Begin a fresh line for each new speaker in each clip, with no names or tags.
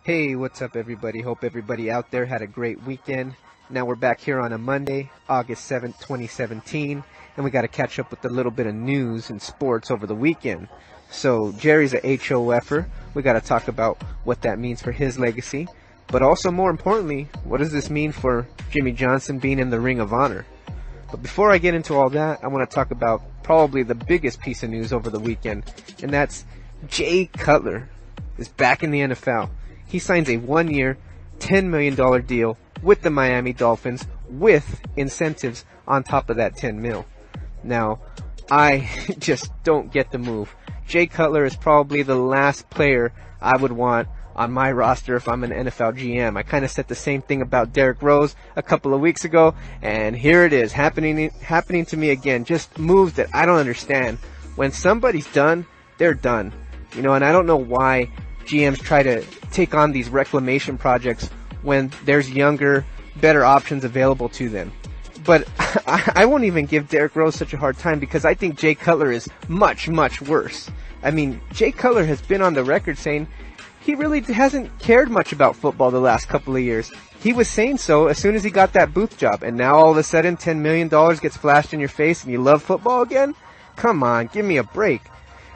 Hey, what's up everybody? Hope everybody out there had a great weekend. Now we're back here on a Monday, August 7th, 2017, and we got to catch up with a little bit of news and sports over the weekend. So Jerry's a HOFer. We got to talk about what that means for his legacy, but also more importantly, what does this mean for Jimmie Johnson being in the Ring of Honor? But before I get into all that, I want to talk about probably the biggest piece of news over the weekend, and that's Jay Cutler is back in the NFL. He signs a one-year, $10 million deal with the Miami Dolphins with incentives on top of that $10 million. Now, I just don't get the move. Jay Cutler is probably the last player I would want on my roster if I'm an NFL GM. I kind of said the same thing about Derrick Rose a couple of weeks ago, and here it is happening to me again. Just moves that I don't understand. When somebody's done, they're done. You know, and I don't know why GMs try to take on these reclamation projects when there's younger, better options available to them. But I won't even give Derrick Rose such a hard time because I think Jay Cutler is much, much worse. I mean, Jay Cutler has been on the record saying he really hasn't cared much about football the last couple of years. He was saying so as soon as he got that booth job, and now all of a sudden $10 million gets flashed in your face and you love football again? Come on, give me a break.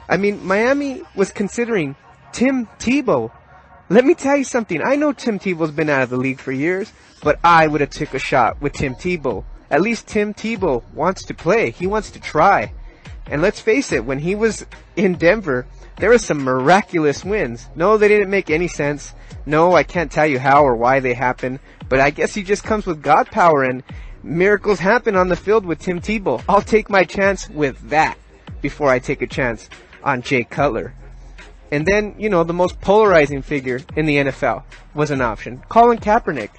I mean, Miami was considering Tim Tebow. Let me tell you something. I know Tim Tebow's been out of the league for years, but I would have took a shot with Tim Tebow. At least Tim Tebow wants to play. He wants to try. And let's face it, when he was in Denver, there were some miraculous wins. No, they didn't make any sense. No, I can't tell you how or why they happened, but I guess he just comes with God power and miracles happen on the field with Tim Tebow. I'll take my chance with that before I take a chance on Jay Cutler. And then, you know, the most polarizing figure in the NFL was an option, Colin Kaepernick.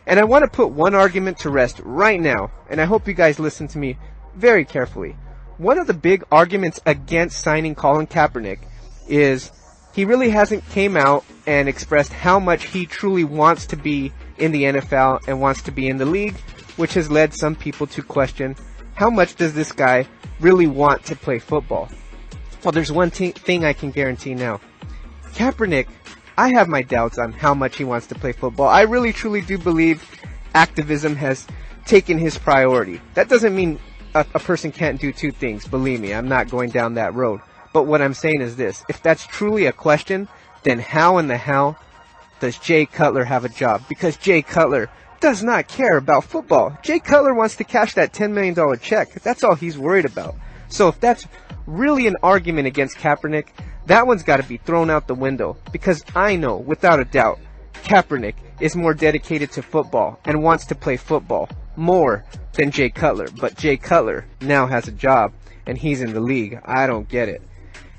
And I want to put one argument to rest right now, and I hope you guys listen to me very carefully. One of the big arguments against signing Colin Kaepernick is he really hasn't came out and expressed how much he truly wants to be in the NFL and wants to be in the league, which has led some people to question how much does this guy really want to play football. Well, there's one thing I can guarantee now. Kaepernick, I have my doubts on how much he wants to play football. I really truly do believe activism has taken his priority. That doesn't mean a person can't do two things. Believe me, I'm not going down that road. But what I'm saying is this. If that's truly a question, then how in the hell does Jay Cutler have a job? Because Jay Cutler does not care about football. Jay Cutler wants to cash that $10 million check. That's all he's worried about. So if that's really an argument against Kaepernick, that one's got to be thrown out the window, because I know without a doubt Kaepernick is more dedicated to football and wants to play football more than Jay Cutler. But Jay Cutler now has a job and he's in the league. I don't get it.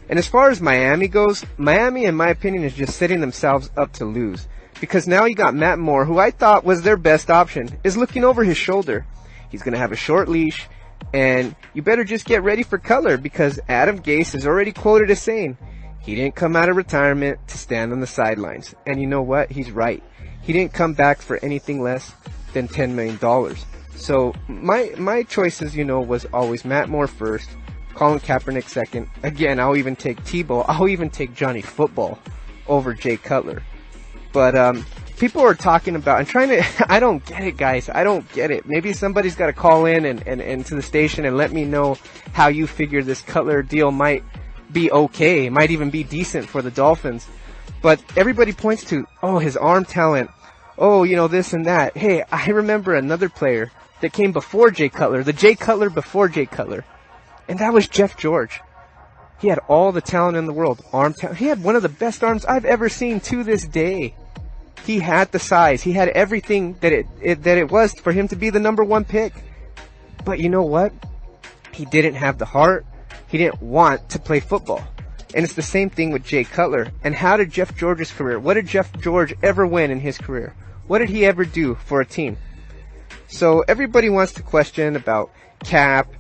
And as far as Miami goes, Miami in my opinion is just setting themselves up to lose, because now you got Matt Moore, who I thought was their best option, is looking over his shoulder. He's going to have a short leash. And you better just get ready for Cutler, because Adam Gase is already quoted as saying he didn't come out of retirement to stand on the sidelines. And you know what? He's right. He didn't come back for anything less than $10 million. So my choices, you know, was always Matt Moore first, Colin Kaepernick second. Again, I'll even take Tebow. I'll even take Johnny Football over Jay Cutler. But people are talking about and trying to, I don't get it, guys. I don't get it. Maybe somebody's got to call in and to the station and let me know how you figure this Cutler deal might be okay, might even be decent for the Dolphins. But everybody points to, oh, his arm talent. Oh, you know, this and that. Hey, I remember another player that came before Jay Cutler, the Jay Cutler before Jay Cutler. And that was Jeff George. He had all the talent in the world. Arm talent. He had one of the best arms I've ever seen to this day. He had the size. He had everything that it was for him to be the number one pick. But you know what? He didn't have the heart. He didn't want to play football. And it's the same thing with Jay Cutler. And how did Jeff George's career, what did Jeff George ever win in his career? What did he ever do for a team? So everybody wants to question about Cap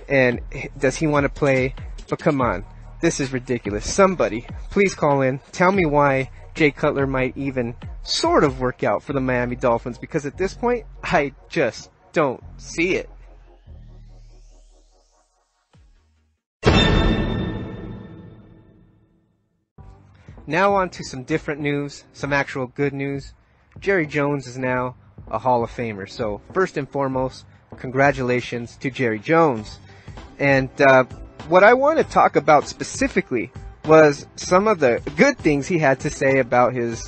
and does he want to play? But come on. This is ridiculous. Somebody, please call in. Tell me why Jay Cutler might even sort of work out for the Miami Dolphins, because at this point, I just don't see it. Now on to some different news, some actual good news. Jerry Jones is now a Hall of Famer. So first and foremost, congratulations to Jerry Jones. And what I want to talk about specifically was some of the good things he had to say about his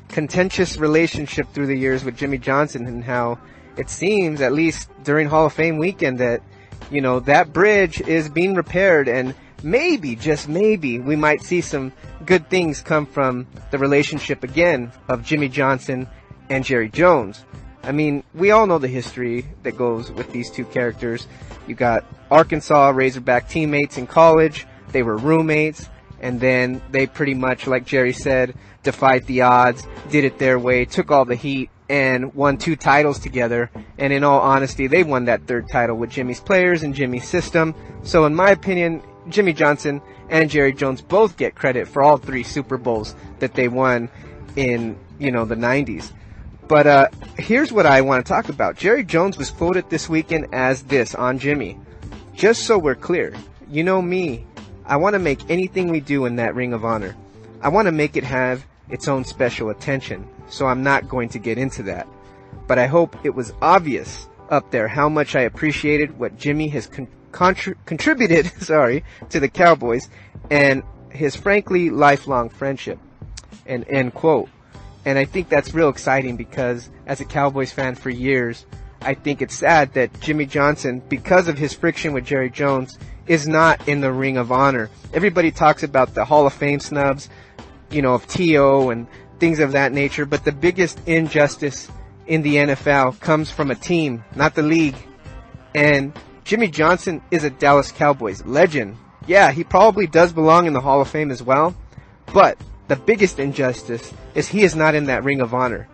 contentious relationship through the years with Jimmie Johnson, and how it seems, at least during Hall of Fame weekend, that, you know, that bridge is being repaired, and maybe, just maybe, we might see some good things come from the relationship again of Jimmie Johnson and Jerry Jones. I mean, we all know the history that goes with these two characters. You got Arkansas Razorback teammates in college. They were roommates, and then they pretty much, like Jerry said, defied the odds, did it their way, took all the heat, and won 2 titles together. And in all honesty, they won that 3rd title with Jimmie's players and Jimmie's system. So in my opinion, Jimmie Johnson and Jerry Jones both get credit for all 3 Super Bowls that they won in, you know, the 90s. But here's what I want to talk about. Jerry Jones was quoted this weekend as this on Jimmie. Just so we're clear, you know me, I want to make anything we do in that Ring of Honor, I want to make it have its own special attention. So I'm not going to get into that. But I hope it was obvious up there how much I appreciated what Jimmie has contributed to the Cowboys and his frankly lifelong friendship. And end quote. And I think that's real exciting, because as a Cowboys fan for years, I think it's sad that Jimmie Johnson, because of his friction with Jerry Jones, is not in the Ring of Honor. Everybody talks about the Hall of Fame snubs, you know, of T.O. and things of that nature, but the biggest injustice in the NFL comes from a team, not the league. And Jimmie Johnson is a Dallas Cowboys legend. Yeah, he probably does belong in the Hall of Fame as well, but the biggest injustice is he is not in that Ring of Honor.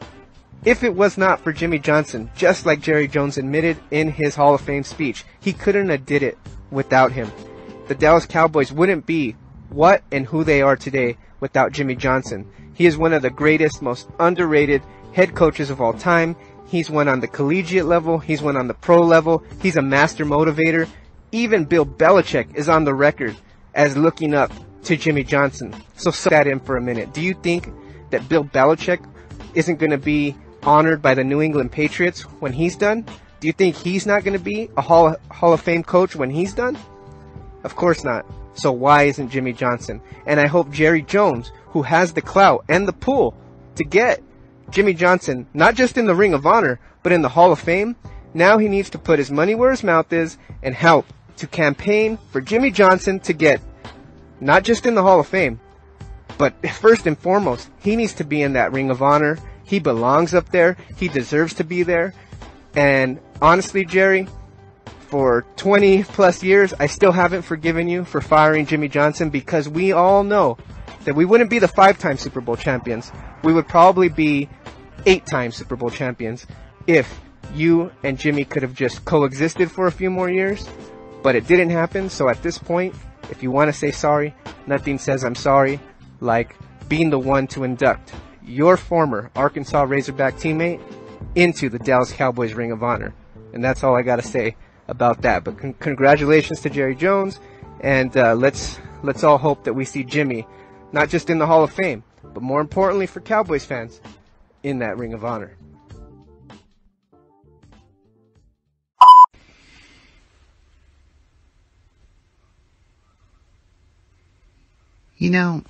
If it was not for Jimmie Johnson, just like Jerry Jones admitted in his Hall of Fame speech, he couldn't have did it without him. The Dallas Cowboys wouldn't be what and who they are today without Jimmie Johnson. He is one of the greatest, most underrated head coaches of all time. He's one on the collegiate level. He's one on the pro level. He's a master motivator. Even Bill Belichick is on the record as looking up to Jimmie Johnson. So soak that in for a minute. Do you think that Bill Belichick isn't going to be honored by the New England Patriots when he's done? Do you think he's not going to be a Hall of Fame coach when he's done? Of course not. So why isn't Jimmie Johnson? And I hope Jerry Jones, who has the clout and the pull to get Jimmie Johnson, not just in the Ring of Honor, but in the Hall of Fame, now he needs to put his money where his mouth is and help to campaign for Jimmie Johnson to get not just in the Hall of Fame, but first and foremost, he needs to be in that Ring of Honor. He belongs up there. He deserves to be there. And honestly, Jerry, for 20 plus years, I still haven't forgiven you for firing Jimmie Johnson, because we all know that we wouldn't be the 5-time Super Bowl champions. We would probably be 8-time Super Bowl champions if you and Jimmie could have just coexisted for a few more years. But it didn't happen. So at this point, if you want to say sorry, nothing says I'm sorry like being the one to induct your former Arkansas Razorback teammate into the Dallas Cowboys Ring of Honor. And that's all I got to say about that. But congratulations to Jerry Jones, and let's all hope that we see Jimmie not just in the Hall of Fame, but more importantly for Cowboys fans, in that Ring of Honor.
You know,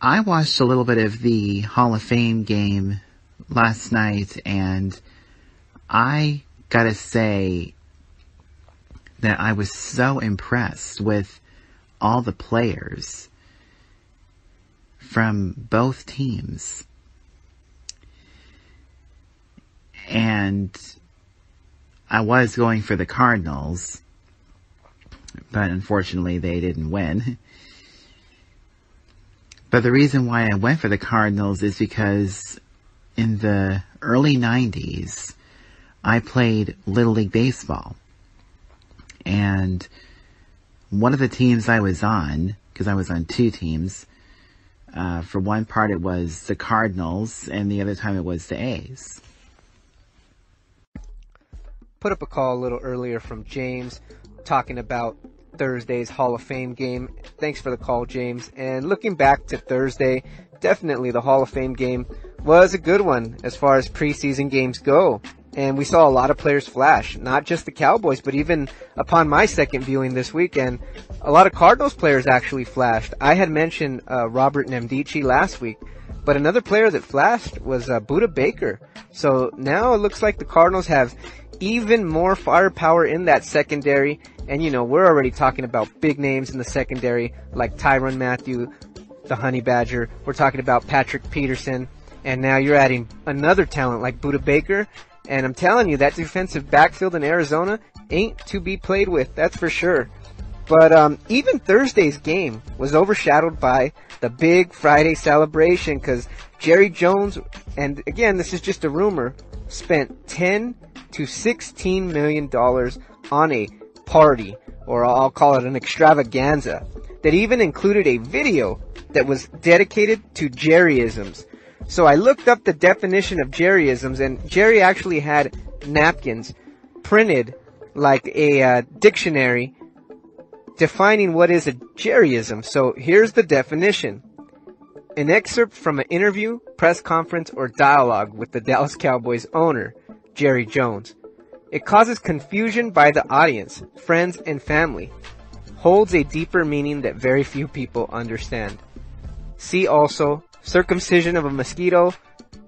I watched a little bit of the Hall of Fame game last night, and I gotta say that I was so impressed with all the players from both teams. And I was going for the Cardinals, but unfortunately they didn't win. But the reason why I went for the Cardinals is because in the early 90s, I played Little League Baseball. And one of the teams I was on, because I was on 2 teams, for one part it was the Cardinals, and the other time it was the A's.
Put up a call a little earlier from James talking about Thursday's Hall of Fame game. Thanks for the call, James. And looking back to Thursday, definitely the Hall of Fame game was a good one as far as preseason games go. And we saw a lot of players flash, not just the Cowboys, but even upon my second viewing this weekend, a lot of Cardinals players actually flashed. I had mentioned Robert Nemdici last week, but another player that flashed was Budda Baker. So now it looks like the Cardinals have even more firepower in that secondary. And, you know, we're already talking about big names in the secondary like Tyrann Mathieu, the Honey Badger. We're talking about Patrick Peterson. And now you're adding another talent like Budda Baker. And I'm telling you, that defensive backfield in Arizona ain't to be played with, that's for sure. But even Thursday's game was overshadowed by the big Friday celebration because Jerry Jones, and again, this is just a rumor, spent $10 to $16 million on a party, or I'll call it an extravaganza, that even included a video that was dedicated to Jerryisms. So I looked up the definition of Jerryisms, and Jerry actually had napkins printed like a dictionary defining what is a Jerryism. So here's the definition. An excerpt from an interview, press conference, or dialogue with the Dallas Cowboys owner, Jerry Jones. It causes confusion by the audience, friends, and family. Holds a deeper meaning that very few people understand. See also circumcision of a mosquito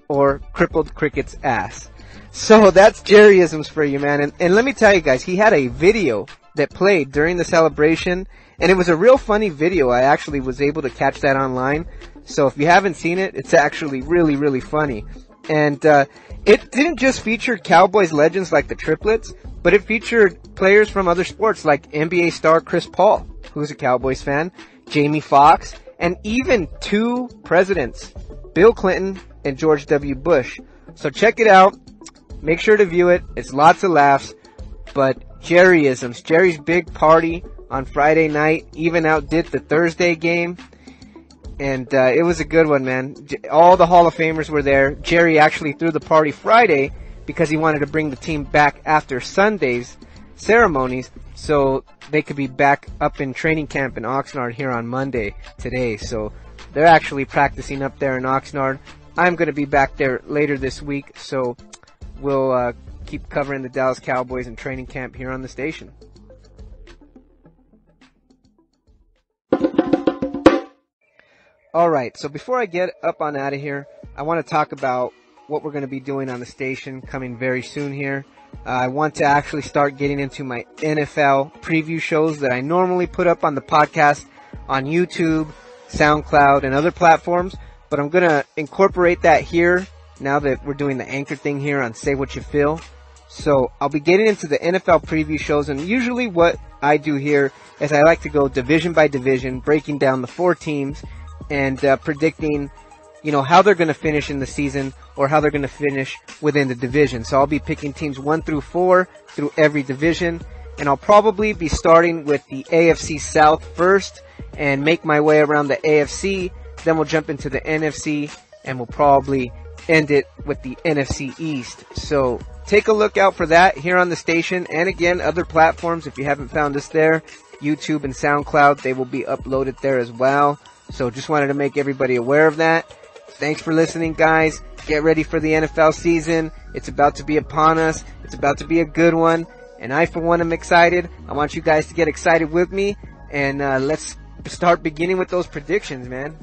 or crippled cricket's ass. So that's Jerryisms for you, man. And let me tell you guys, he had a video that played during the celebration, and it was a real funny video. I actually was able to catch that online. So if you haven't seen it, it's actually really, really funny. And it didn't just feature Cowboys legends like the Triplets, but it featured players from other sports like NBA star Chris Paul, who's a Cowboys fan, Jamie Foxx, and even two presidents, Bill Clinton and George W. Bush. So check it out. Make sure to view it. It's lots of laughs. But Jerryisms, Jerry's big party on Friday night even outdid the Thursday game. And it was a good one, man. All the Hall of Famers were there. Jerry actually threw the party Friday because he wanted to bring the team back after Sunday's ceremonies so they could be back up in training camp in Oxnard here on Monday today. So they're actually practicing up there in Oxnard. I'm going to be back there later this week, so we'll keep covering the Dallas Cowboys in training camp here on the station. Alright, so before I get up on out of here, I want to talk about what we're going to be doing on the station coming very soon here. I want to actually start getting into my NFL preview shows that I normally put up on the podcast on YouTube, SoundCloud, and other platforms, but I'm going to incorporate that here now that we're doing the anchor thing here on SayWhatchaPhil. So I'll be getting into the NFL preview shows, and usually what I do here is I like to go division by division, breaking down the 4 teams and predicting, you know, how they're going to finish in the season or how they're going to finish within the division. So I'll be picking teams 1 through 4 through every division, and I'll probably be starting with the AFC South first and make my way around the AFC. Then we'll jump into the NFC, and we'll probably end it with the NFC East. So take a look out for that here on the station, and again, other platforms. If you haven't found us there, YouTube and SoundCloud, they will be uploaded there as well. So just wanted to make everybody aware of that. Thanks for listening, guys. Get ready for the NFL season. It's about to be upon us. It's about to be a good one. And I, for one, am excited. I want you guys to get excited with me. And let's start beginning with those predictions, man.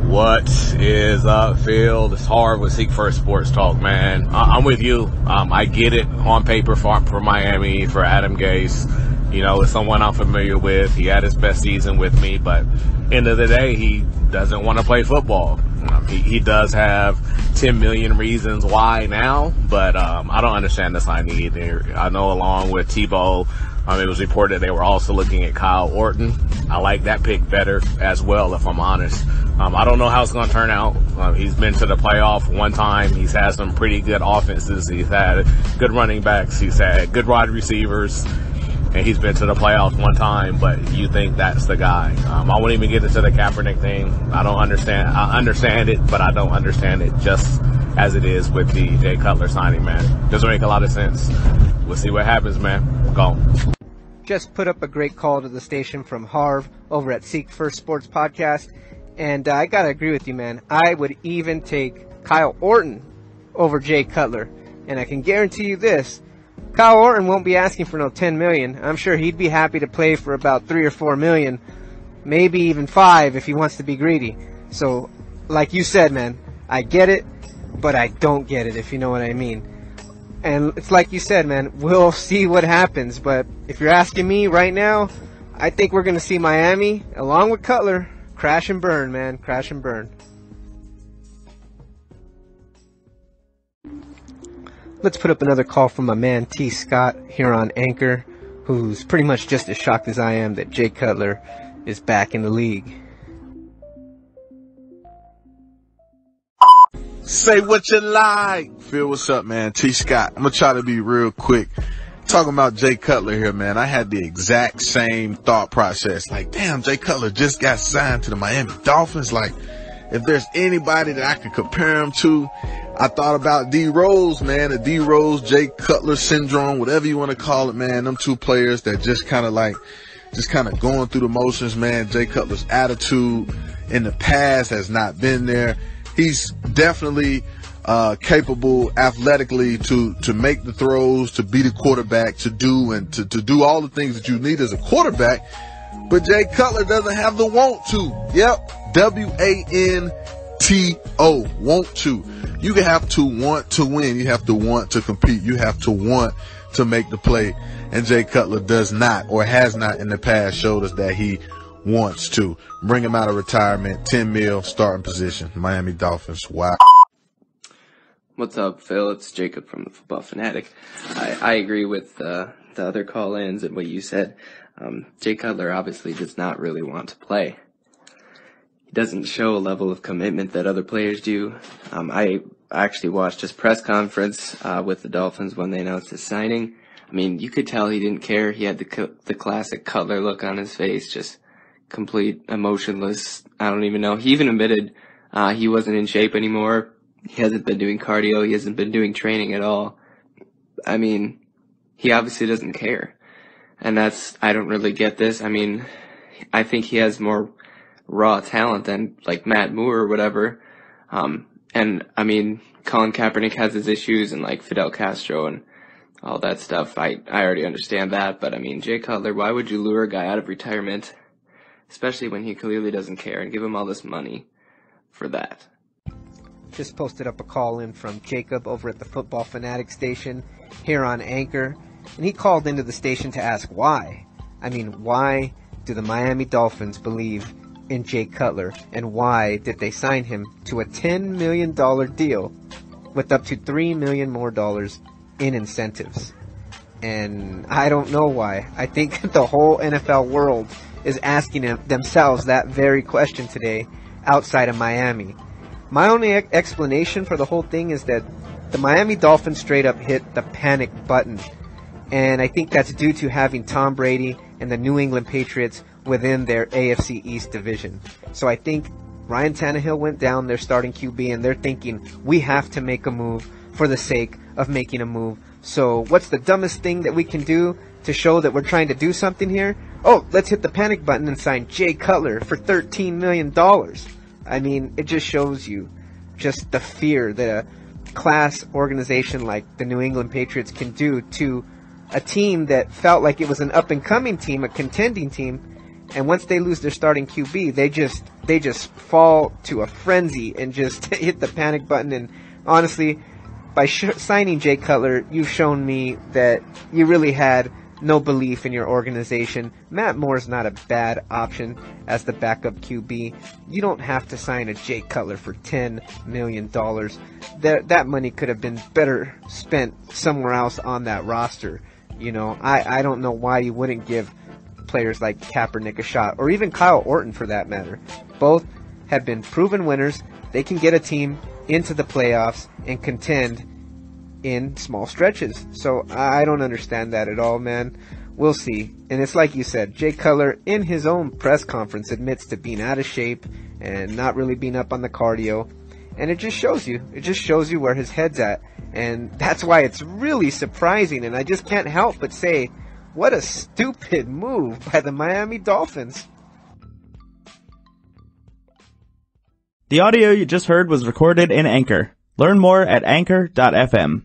What is up, Phil? It's hard with Seek First Sports Talk, man. I'm with you. I get it on paper for Miami, for Adam Gase. You know, it's someone I'm familiar with. He had his best season with me, but end of the day, he doesn't want to play football. He does have 10 million reasons why now, but I don't understand the sign either. I know along with Tebow, it was reported they were also looking at Kyle Orton. I like that pick better as well, if I'm honest. I don't know how it's going to turn out. He's been to the playoff one time. He's had some pretty good offenses. He's had good running backs. He's had good wide receivers. And he's been to the playoffs one time, but you think that's the guy. I won't even get into the Kaepernick thing. I don't understand. I understand it, but I don't understand it just as it is with the Jay Cutler signing, man. Doesn't make a lot of sense. we'll see what happens, man. Go.
Just put up a great call to the station from Harv over at Seek First Sports Podcast. And I got to agree with you, man. I would even take Kyle Orton over Jay Cutler. And I can guarantee you this. Kyle Orton won't be asking for no $10 million. I'm sure he'd be happy to play for about $3 or $4 million. Maybe even $5 if he wants to be greedy. So, like you said, man, I get it, but I don't get it, if you know what I mean. And it's like you said, man, we'll see what happens. But if you're asking me right now, I think we're going to see Miami, along with Cutler, crash and burn, man. Crash and burn. Let's put up another call from my man T. Scott here on Anchor, who's pretty much just as shocked as I am that Jay Cutler is back in the league.
Say what you like. Phil, what's up, man? T. Scott. I'm going to try to be real quick. Talking about Jay Cutler here, man. I had the exact same thought process. Like, damn, Jay Cutler just got signed to the Miami Dolphins. Like, if there's anybody that I could compare him to, I thought about D. Rose, man. The D. Rose, Jay Cutler syndrome, whatever you want to call it, man. Them two players that just kind of going through the motions, man. Jay Cutler's attitude in the past has not been there. He's definitely capable athletically to make the throws, to be the quarterback, to do all the things that you need as a quarterback. But Jay Cutler doesn't have the want to. Yep. W-A-N-T-O. Want to. You have to want to win. You have to want to compete. You have to want to make the play. And Jay Cutler does not, or has not in the past, showed us that he wants to. Bring him out of retirement. 10 mil, starting position. Miami Dolphins. Wow.
What's up, Phil? It's Jacob from the Football Fanatic. I agree with the other call-ins and what you said. Jay Cutler obviously does not really want to play. He doesn't show a level of commitment that other players do. I actually watched his press conference with the Dolphins when they announced his signing. I mean, you could tell he didn't care. He had the classic Cutler look on his face, just complete emotionless. I don't even know. He even admitted he wasn't in shape anymore. He hasn't been doing cardio. He hasn't been doing training at all. I mean, he obviously doesn't care. And I don't really get this. I mean, I think he has more raw talent than like Matt Moore or whatever. And I mean, Colin Kaepernick has his issues and like Fidel Castro and all that stuff. I already understand that. But I mean, Jay Cutler, why would you lure a guy out of retirement, especially when he clearly doesn't care, and give him all this money for that?
Just posted up a call in from Jacob over at the Football Fanatic station here on Anchor. And he called into the station to ask why. I mean, why do the Miami Dolphins believe in Jay Cutler? And why did they sign him to a $10 million deal with up to $3 million more in incentives? And I don't know why. I think the whole NFL world is asking themselves that very question today outside of Miami. My only explanation for the whole thing is that the Miami Dolphins straight up hit the panic button. And I think that's due to having Tom Brady and the New England Patriots within their AFC East division. So I think Ryan Tannehill went down, their starting QB, and they're thinking, we have to make a move for the sake of making a move. So what's the dumbest thing that we can do to show that we're trying to do something here? Oh, let's hit the panic button and sign Jay Cutler for $13 million. I mean, it just shows you just the fear that a class organization like the New England Patriots can do to a team that felt like it was an up-and-coming team, a contending team, and once they lose their starting QB, they just fall to a frenzy and just hit the panic button. And honestly, by signing Jay Cutler, you've shown me that you really had no belief in your organization. Matt Moore's not a bad option as the backup QB. You don't have to sign a Jay Cutler for $10 million. That money could have been better spent somewhere else on that roster. You know, I don't know why you wouldn't give players like Kaepernick a shot, or even Kyle Orton for that matter. Both have been proven winners. They can get a team into the playoffs and contend in small stretches. So I don't understand that at all, man. We'll see. And it's like you said, Jay Cutler in his own press conference admits to being out of shape and not really being up on the cardio. And it just shows you where his head's at. And that's why it's really surprising, and I just can't help but say, what a stupid move by the Miami Dolphins.
The audio you just heard was recorded in Anchor. Learn more at anchor.fm.